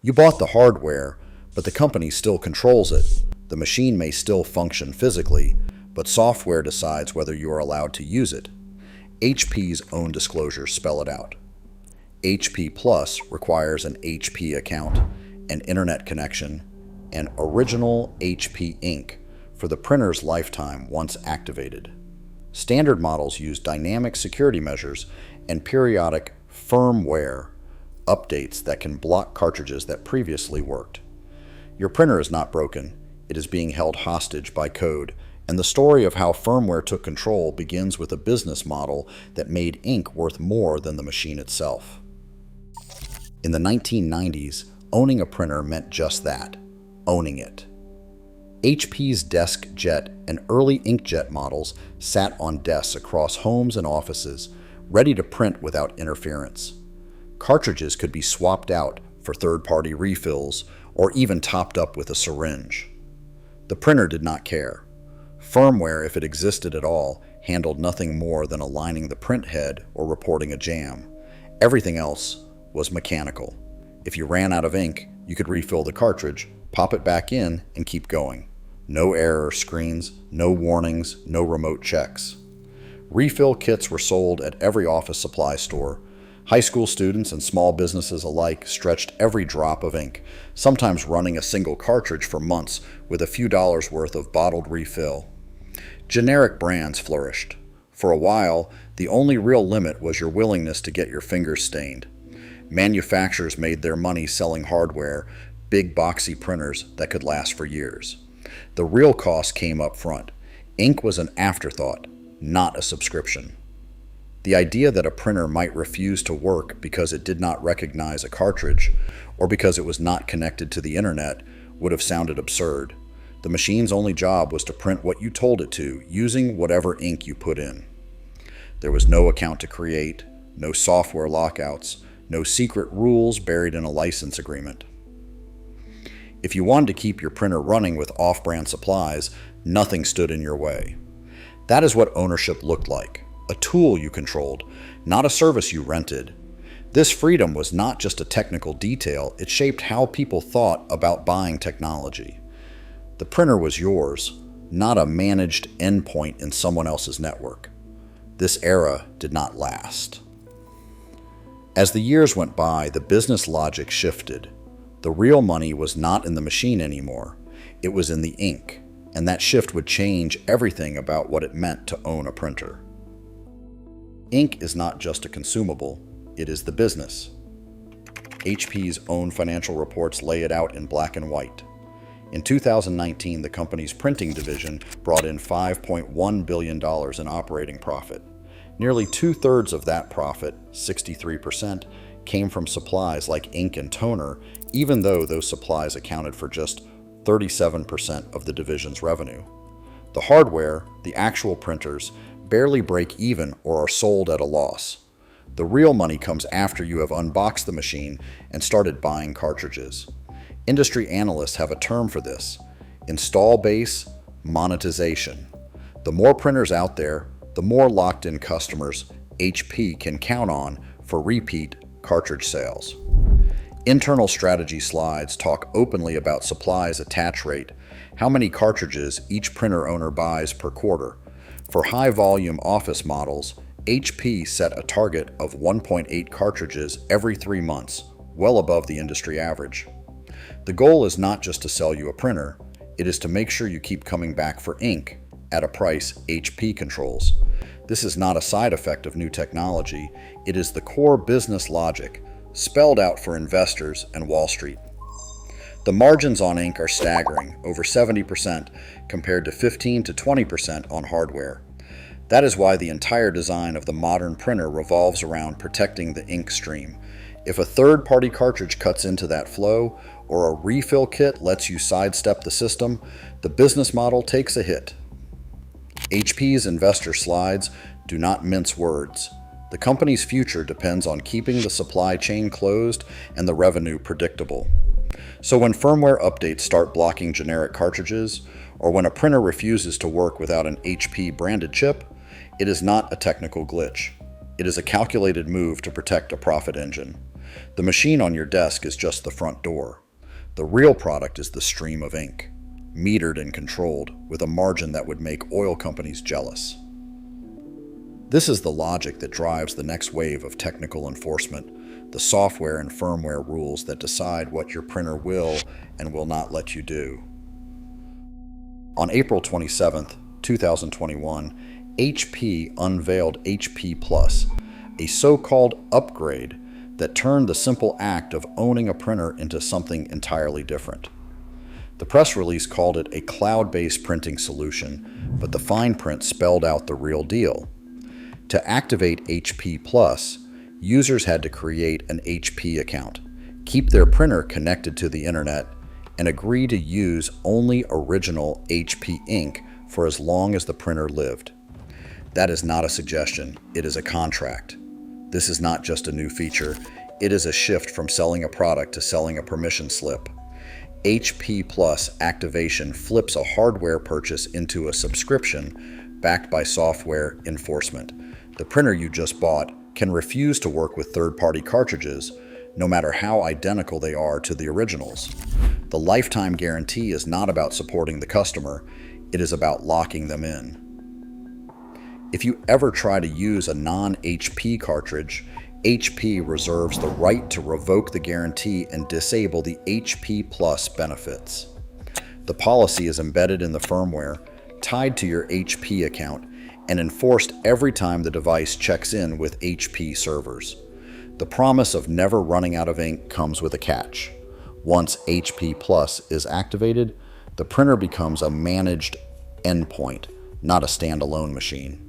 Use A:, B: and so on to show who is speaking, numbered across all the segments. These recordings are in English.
A: You bought the hardware, but the company still controls it. The machine may still function physically, but software decides whether you are allowed to use it. HP's own disclosures spell it out. HP Plus requires an HP account, an internet connection, and original HP ink for the printer's lifetime once activated. Standard models use dynamic security measures and periodic firmware updates that can block cartridges that previously worked. Your printer is not broken, it is being held hostage by code, and the story of how firmware took control begins with a business model that made ink worth more than the machine itself. In the 1990s, owning a printer meant just that, owning it. HP's DeskJet and early inkjet models sat on desks across homes and offices, ready to print without interference. Cartridges could be swapped out for third-party refills or even topped up with a syringe. The printer did not care. Firmware, if it existed at all, handled nothing more than aligning the print head or reporting a jam. Everything else was mechanical. If you ran out of ink, you could refill the cartridge, pop it back in, and keep going. No error screens, no warnings, no remote checks. Refill kits were sold at every office supply store. High school students and small businesses alike stretched every drop of ink, sometimes running a single cartridge for months with a few dollars worth of bottled refill. Generic brands flourished. For a while, the only real limit was your willingness to get your fingers stained. Manufacturers made their money selling hardware, big boxy printers that could last for years. The real cost came up front. Ink was an afterthought, not a subscription. The idea that a printer might refuse to work because it did not recognize a cartridge or because it was not connected to the internet would have sounded absurd. The machine's only job was to print what you told it to, using whatever ink you put in. There was no account to create, no software lockouts, no secret rules buried in a license agreement. If you wanted to keep your printer running with off-brand supplies, nothing stood in your way. That is what ownership looked like. A tool you controlled, not a service you rented. This freedom was not just a technical detail, it shaped how people thought about buying technology. The printer was yours, not a managed endpoint in someone else's network. This era did not last. As the years went by, the business logic shifted. The real money was not in the machine anymore, it was in the ink, and that shift would change everything about what it meant to own a printer. Ink is not just a consumable, it is the business. HP's own financial reports lay it out in black and white. In 2019, the company's printing division brought in $5.1 billion in operating profit. Nearly two-thirds of that profit, 63%, came from supplies like ink and toner, even though those supplies accounted for just 37% of the division's revenue. The hardware, the actual printers, barely break even or are sold at a loss. The real money comes after you have unboxed the machine and started buying cartridges. Industry analysts have a term for this: install base monetization. The more printers out there, the more locked-in customers HP can count on for repeat cartridge sales. Internal strategy slides talk openly about supplies attach rate, how many cartridges each printer owner buys per quarter. For high-volume office models, HP set a target of 1.8 cartridges every 3 months, well above the industry average. The goal is not just to sell you a printer, it is to make sure you keep coming back for ink at a price HP controls. This is not a side effect of new technology, it is the core business logic, spelled out for investors and Wall Street. The margins on ink are staggering, over 70% compared to 15 to 20% on hardware. That is why the entire design of the modern printer revolves around protecting the ink stream. If a third-party cartridge cuts into that flow, or a refill kit lets you sidestep the system, the business model takes a hit. HP's investor slides do not mince words. The company's future depends on keeping the supply chain closed and the revenue predictable. So when firmware updates start blocking generic cartridges, or when a printer refuses to work without an HP branded chip, it is not a technical glitch. It is a calculated move to protect a profit engine. The machine on your desk is just the front door. The real product is the stream of ink, metered and controlled with a margin that would make oil companies jealous. This is the logic that drives the next wave of technical enforcement, the software and firmware rules that decide what your printer will and will not let you do. On April 27, 2021, HP unveiled HP Plus, a so-called upgrade that turned the simple act of owning a printer into something entirely different. The press release called it a cloud-based printing solution, but the fine print spelled out the real deal. To activate HP Plus, users had to create an HP account, keep their printer connected to the internet, and agree to use only original HP ink for as long as the printer lived. That is not a suggestion, it is a contract. This is not just a new feature, it is a shift from selling a product to selling a permission slip. HP Plus activation flips a hardware purchase into a subscription backed by software enforcement. The printer you just bought can refuse to work with third-party cartridges, no matter how identical they are to the originals. The lifetime guarantee is not about supporting the customer, it is about locking them in. If you ever try to use a non-HP cartridge, HP reserves the right to revoke the guarantee and disable the HP Plus benefits. The policy is embedded in the firmware, tied to your HP account, and enforced every time the device checks in with HP servers. The promise of never running out of ink comes with a catch. Once HP Plus is activated, the printer becomes a managed endpoint, not a standalone machine.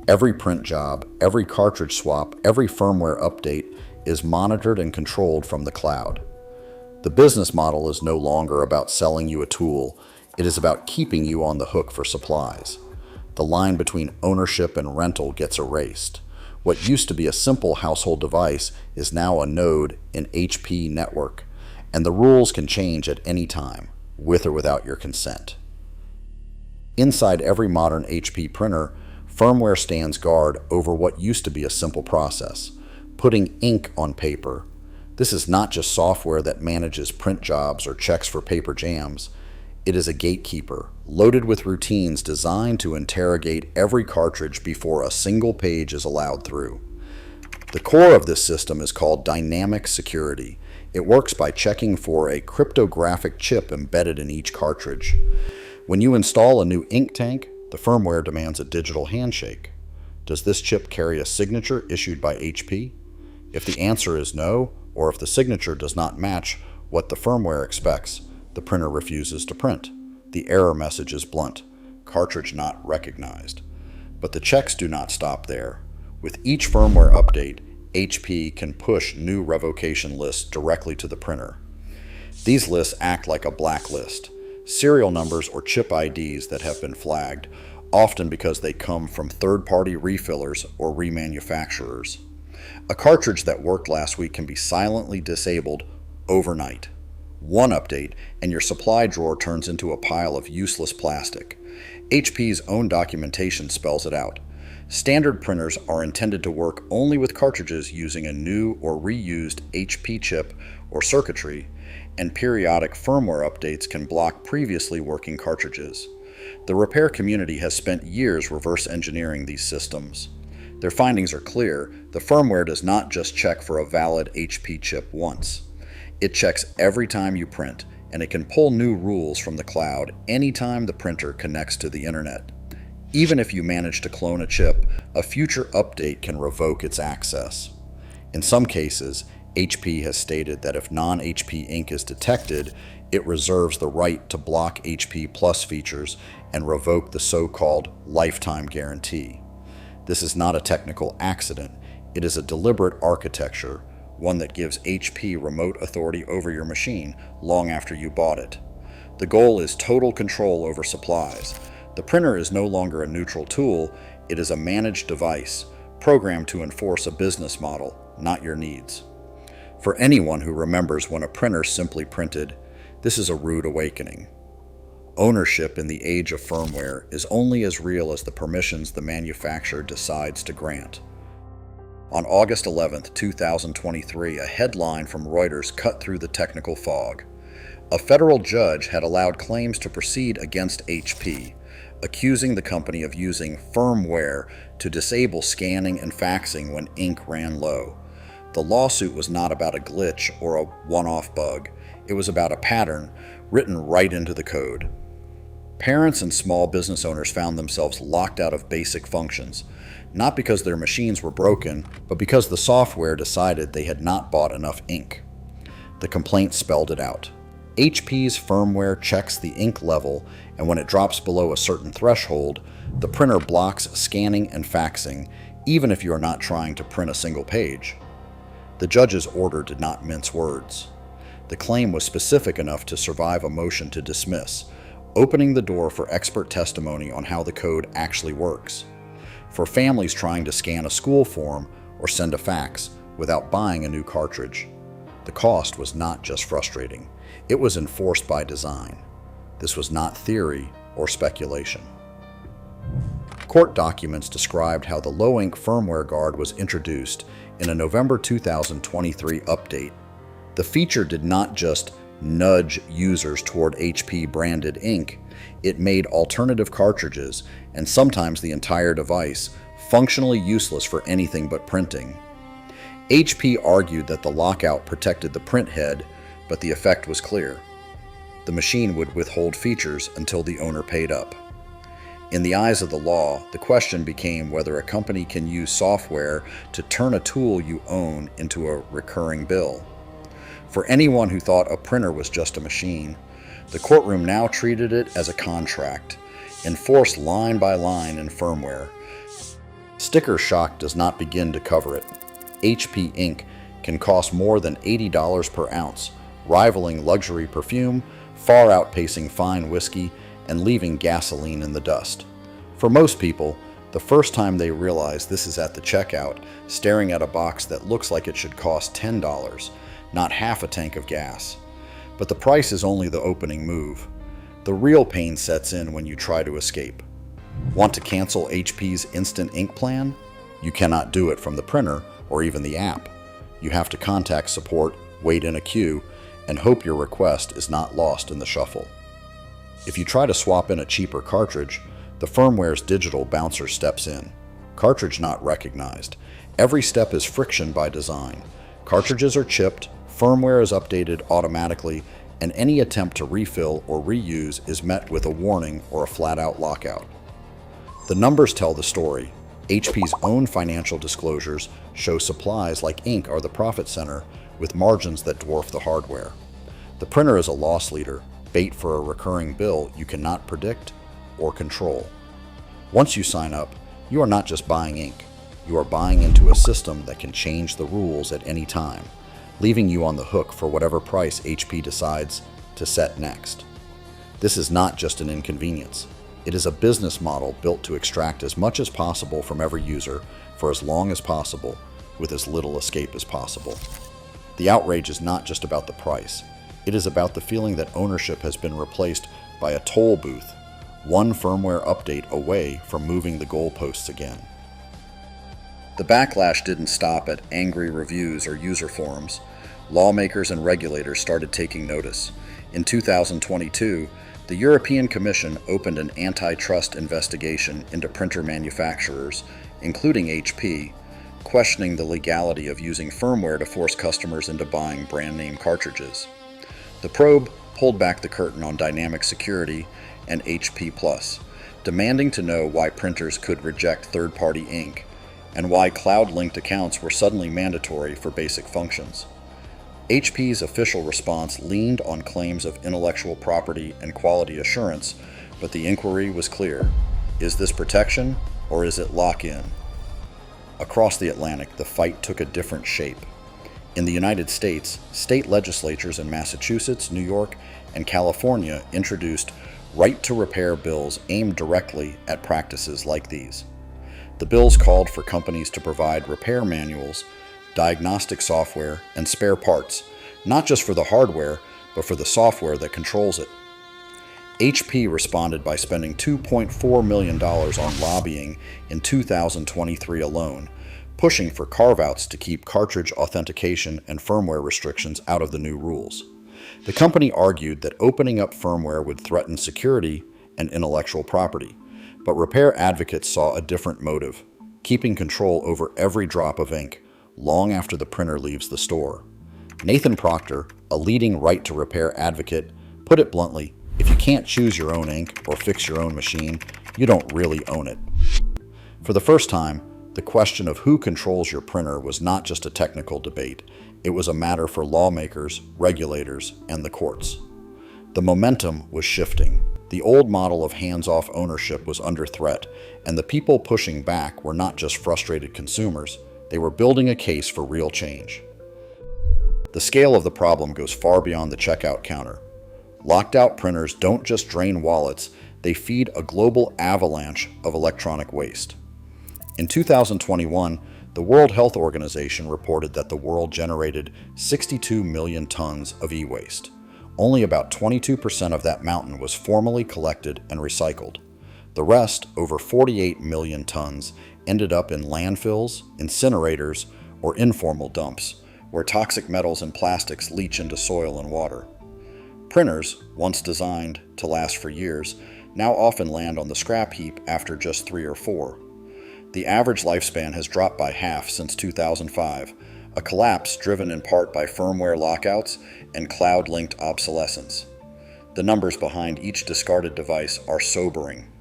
A: Every print job, every cartridge swap, every firmware update is monitored and controlled from the cloud. The business model is no longer about selling you a tool, it is about keeping you on the hook for supplies. The line between ownership and rental gets erased. What used to be a simple household device is now a node in HP network, and the rules can change at any time, with or without your consent. Inside every modern HP printer, firmware stands guard over what used to be a simple process, putting ink on paper. This is not just software that manages print jobs or checks for paper jams. It is a gatekeeper, loaded with routines designed to interrogate every cartridge before a single page is allowed through. The core of this system is called dynamic security. It works by checking for a cryptographic chip embedded in each cartridge. When you install a new ink tank, the firmware demands a digital handshake. Does this chip carry a signature issued by HP? If the answer is no, or if the signature does not match what the firmware expects, the printer refuses to print. The error message is blunt: cartridge not recognized. But the checks do not stop there. With each firmware update, HP can push new revocation lists directly to the printer. These lists act like a blacklist, serial numbers or chip IDs that have been flagged, often because they come from third-party refillers or remanufacturers. A cartridge that worked last week can be silently disabled overnight. One update, and your supply drawer turns into a pile of useless plastic. HP's own documentation spells it out. Standard printers are intended to work only with cartridges using a new or reused HP chip or circuitry, and periodic firmware updates can block previously working cartridges. The repair community has spent years reverse engineering these systems. Their findings are clear: the firmware does not just check for a valid HP chip once. It checks every time you print, and it can pull new rules from the cloud anytime the printer connects to the internet. Even if you manage to clone a chip, a future update can revoke its access. In some cases, HP has stated that if non-HP ink is detected, it reserves the right to block HP Plus features and revoke the so-called lifetime guarantee. This is not a technical accident, it is a deliberate architecture, one that gives HP remote authority over your machine long after you bought it. The goal is total control over supplies. The printer is no longer a neutral tool, it is a managed device, programmed to enforce a business model, not your needs. For anyone who remembers when a printer simply printed, this is a rude awakening. Ownership in the age of firmware is only as real as the permissions the manufacturer decides to grant. On August 11, 2023, a headline from Reuters cut through the technical fog. A federal judge had allowed claims to proceed against HP, accusing the company of using firmware to disable scanning and faxing when ink ran low. The lawsuit was not about a glitch or a one-off bug. It was about a pattern written right into the code. Parents and small business owners found themselves locked out of basic functions, not because their machines were broken, but because the software decided they had not bought enough ink. The complaint spelled it out. HP's firmware checks the ink level, and when it drops below a certain threshold, the printer blocks scanning and faxing, even if you are not trying to print a single page. The judge's order did not mince words. The claim was specific enough to survive a motion to dismiss, opening the door for expert testimony on how the code actually works. For families trying to scan a school form or send a fax without buying a new cartridge, the cost was not just frustrating. It was enforced by design. This was not theory or speculation. Court documents described how the low-ink firmware guard was introduced in a November 2023 update. The feature did not just nudge users toward HP-branded ink, it made alternative cartridges, and sometimes the entire device, functionally useless for anything but printing. HP argued that the lockout protected the print head, but the effect was clear. The machine would withhold features until the owner paid up. In the eyes of the law, the question became whether a company can use software to turn a tool you own into a recurring bill. For anyone who thought a printer was just a machine, the courtroom now treated it as a contract, enforced line by line in firmware. Sticker shock does not begin to cover it. HP ink can cost more than $80 per ounce, rivaling luxury perfume, far outpacing fine whiskey, and leaving gasoline in the dust. For most people, the first time they realize this is at the checkout, staring at a box that looks like it should cost $10, not half a tank of gas. But the price is only the opening move. The real pain sets in when you try to escape. Want to cancel HP's instant ink plan? You cannot do it from the printer or even the app. You have to contact support, wait in a queue, and hope your request is not lost in the shuffle. If you try to swap in a cheaper cartridge, the firmware's digital bouncer steps in. Cartridge not recognized. Every step is friction by design. Cartridges are chipped, firmware is updated automatically, and any attempt to refill or reuse is met with a warning or a flat-out lockout. The numbers tell the story. HP's own financial disclosures show supplies like ink are the profit center, with margins that dwarf the hardware. The printer is a loss leader, bait for a recurring bill you cannot predict or control. Once you sign up, you are not just buying ink. You are buying into a system that can change the rules at any time, leaving you on the hook for whatever price HP decides to set next. This is not just an inconvenience. It is a business model built to extract as much as possible from every user for as long as possible, with as little escape as possible. The outrage is not just about the price. It is about the feeling that ownership has been replaced by a toll booth, one firmware update away from moving the goalposts again. The backlash didn't stop at angry reviews or user forums. Lawmakers and regulators started taking notice. In 2022, the European Commission opened an antitrust investigation into printer manufacturers, including HP, questioning the legality of using firmware to force customers into buying brand-name cartridges. The probe pulled back the curtain on dynamic security and HP Plus, demanding to know why printers could reject third-party ink and why cloud-linked accounts were suddenly mandatory for basic functions. HP's official response leaned on claims of intellectual property and quality assurance, but the inquiry was clear. Is this protection, or is it lock-in? Across the Atlantic, the fight took a different shape. In the United States, state legislatures in Massachusetts, New York, and California introduced right-to-repair bills aimed directly at practices like these. The bills called for companies to provide repair manuals, diagnostic software, and spare parts, not just for the hardware, but for the software that controls it. HP responded by spending $2.4 million on lobbying in 2023 alone, pushing for carve-outs to keep cartridge authentication and firmware restrictions out of the new rules. The company argued that opening up firmware would threaten security and intellectual property, but repair advocates saw a different motive: keeping control over every drop of ink long after the printer leaves the store. Nathan Proctor, a leading right-to-repair advocate, put it bluntly: if you can't choose your own ink or fix your own machine, you don't really own it. For the first time, the question of who controls your printer was not just a technical debate. It was a matter for lawmakers, regulators, and the courts. The momentum was shifting. The old model of hands-off ownership was under threat, and the people pushing back were not just frustrated consumers, they were building a case for real change. The scale of the problem goes far beyond the checkout counter. Locked-out printers don't just drain wallets, they feed a global avalanche of electronic waste. In 2021, the World Health Organization reported that the world generated 62 million tons of e-waste. Only about 22% of that mountain was formally collected and recycled. The rest, over 48 million tons, ended up in landfills, incinerators, or informal dumps, where toxic metals and plastics leach into soil and water. Printers, once designed to last for years, now often land on the scrap heap after just 3 or 4. The average lifespan has dropped by half since 2005, a collapse driven in part by firmware lockouts and cloud-linked obsolescence. The numbers behind each discarded device are sobering.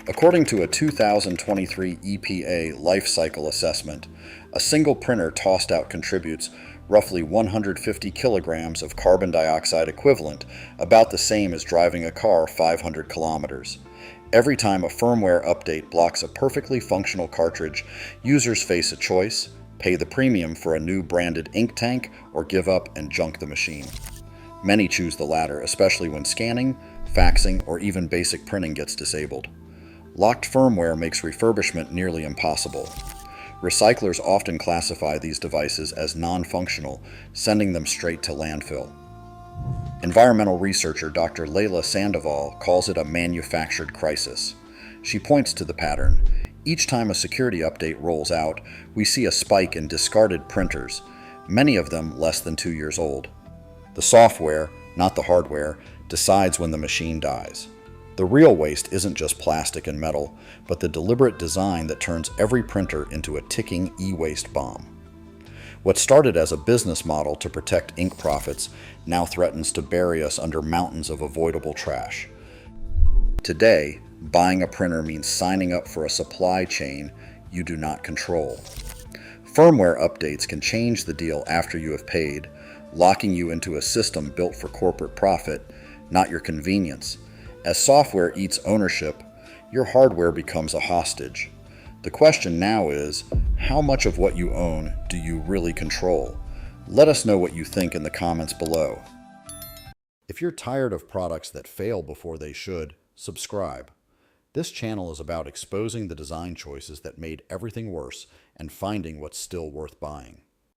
A: According to a 2023 EPA life cycle assessment, a single printer tossed out contributes roughly 150 kilograms of carbon dioxide equivalent, about the same as driving a car 500 kilometers. Every time a firmware update blocks a perfectly functional cartridge, users face a choice: pay the premium for a new branded ink tank or give up and junk the machine. Many choose the latter, especially when scanning, faxing, or even basic printing gets disabled. Locked firmware makes refurbishment nearly impossible. Recyclers often classify these devices as non-functional, sending them straight to landfill. Environmental researcher Dr. Leila Sandoval calls it a manufactured crisis. She points to the pattern. Each time a security update rolls out, we see a spike in discarded printers, many of them less than 2 years old. The software, not the hardware, decides when the machine dies. The real waste isn't just plastic and metal, but the deliberate design that turns every printer into a ticking e-waste bomb. What started as a business model to protect ink profits now threatens to bury us under mountains of avoidable trash. Today, buying a printer means signing up for a supply chain you do not control. Firmware updates can change the deal after you have paid, locking you into a system built for corporate profit, not your convenience. As software eats ownership, your hardware becomes a hostage. The question now is, how much of what you own do you really control? Let us know what you think in the comments below. If you're tired of products that fail before they should, subscribe. This channel is about exposing the design choices that made everything worse and finding what's still worth buying.